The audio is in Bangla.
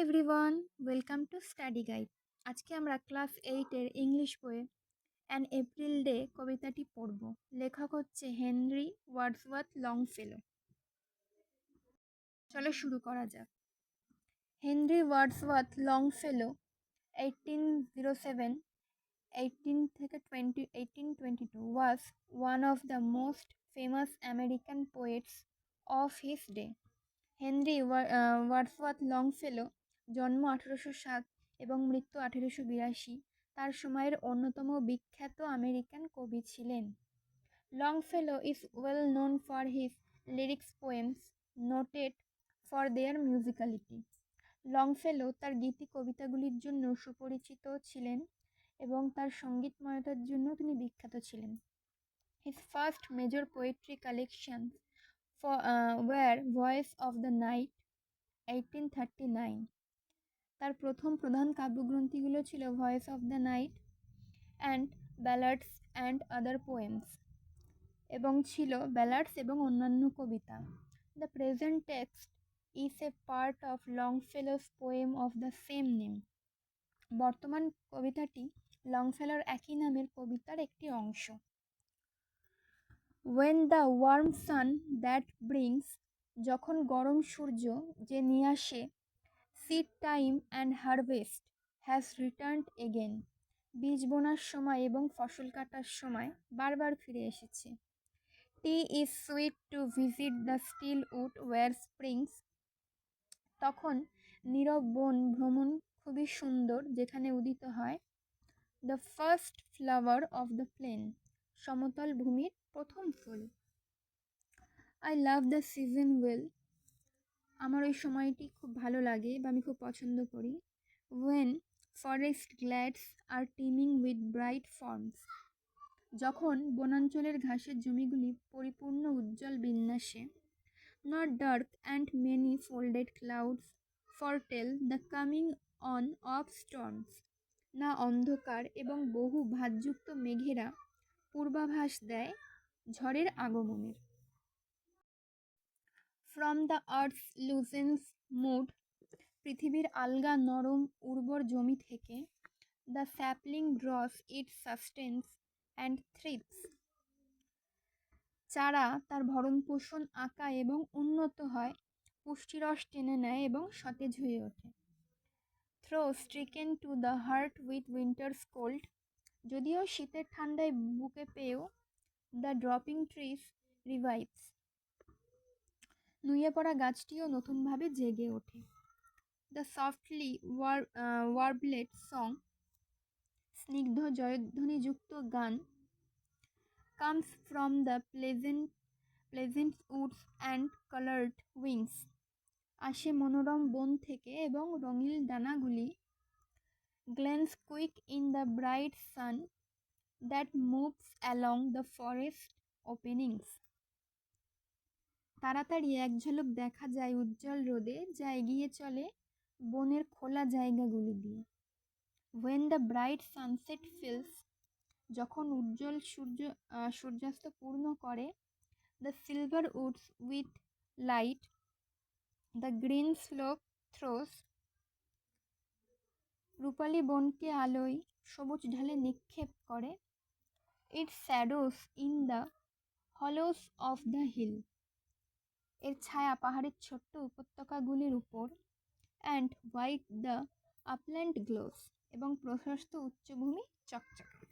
Everyone, welcome to study guide. আজকে আমরা ক্লাস 8-এর ইংলিশ বইয়ে অ্যান এপ্রিল ডে কবিতাটি পড়ব। লেখক হচ্ছে হেনরি ওয়ার্ডসওয়ার্থ লংফেলো। চলো শুরু করা যাক। Henry Wadsworth Longfellow 1807-1822 was one of the most famous American poets of his day. Henry Wadsworth Longfellow জন্ম 1807 এবং মৃত্যু 1882। তার সময়ের অন্যতম বিখ্যাত আমেরিকান কবি ছিলেন। Longfellow is well known for his lyrics poems noted for their musicality. Longfellow তার গীতি কবিতাগুলির জন্য সুপরিচিত ছিলেন এবং তার সঙ্গীতময়তার জন্য তিনি বিখ্যাত ছিলেন। His first major poetry collection were voice of the night 1839। তার প্রথম প্রধান কাব্যগ্রন্থিগুলো ছিল voice of the night and ballads and other poems, এবং ছিল ব্যালাডস এবং অন্যান্য কবিতা। The present text is a part of Longfellow's poem of the same name. বর্তমান কবিতাটি লংফেলোর একই নামের কবিতার একটি অংশ। When the warm sun that brings, যখন গরম সূর্য যে নিয়ে আসে, seed time and harvest has returned again, বীজ বোনার সময় এবং ফসল কাটার সময় বারবার ফিরে এসেছে। Tea is sweet to visit the still wood where springs, তখন নীরব বন ভ্রমণ খুবই সুন্দর যেখানে উদিত হয়। The first flower of the plain, সমতল ভূমির প্রথম ফুল। I love the season well, আমার ওই সময়টি খুব ভালো লাগে বা আমি খুব পছন্দ করি। When forest glades are teeming with bright forms, যখন বনাঞ্চলের ঘাসের জমিগুলি পরিপূর্ণ উজ্জ্বল বিন্যাসে। Not dark and many folded clouds foretell the coming on of storms, না অন্ধকার এবং বহু ভাঁজযুক্ত মেঘেরা পূর্বাভাস দেয় ঝড়ের আগমনের। From the earth's loosened mood, পৃথিবীর আলগা নরম উর্বর জমি থেকে। The sapling draws its sustenance and thrives, চারা তার ভরণ পোষণ আঁকা এবং উন্নত হয়, পুষ্টিরস টেনে নেয় এবং সতেজ হয়ে ওঠে। Though stricken to the heart with winter's cold, যদিও শীতের ঠান্ডায় বুকে পেয়েও the dropping trees revives, নুয়ে পড়া গাছটিও নতুনভাবে জেগে ওঠে। The softly warbled song, স্নিগ্ধ জয়ধ্বনিযুক্ত গান। Comes from the pleasant woods and colored wings, আসে মনোরম বন থেকে এবং রঙিন ডানাগুলি। Glance quick in the bright sun that moves along the forest openings, তাড়াতাড়ি এক ঝলক দেখা যায় উজ্জ্বল রোদে যা এগিয়ে চলে বনের খোলা জায়গাগুলি দিয়ে। When the bright sunset fills, যখন উজ্জ্বল সূর্যাস্ত পূর্ণ করে। The silver woods with light, the green slope throws, রূপালী বনকে আলোয় সবুজ ঢালে নিক্ষেপ করে। It shadows in the hollows of the hill, এর ছায়া পাহাড়ের ছোট্ট উপত্যকাগুলির উপর। And white the upland glows, এবং প্রশস্ত উচ্চভূমি চকচকে।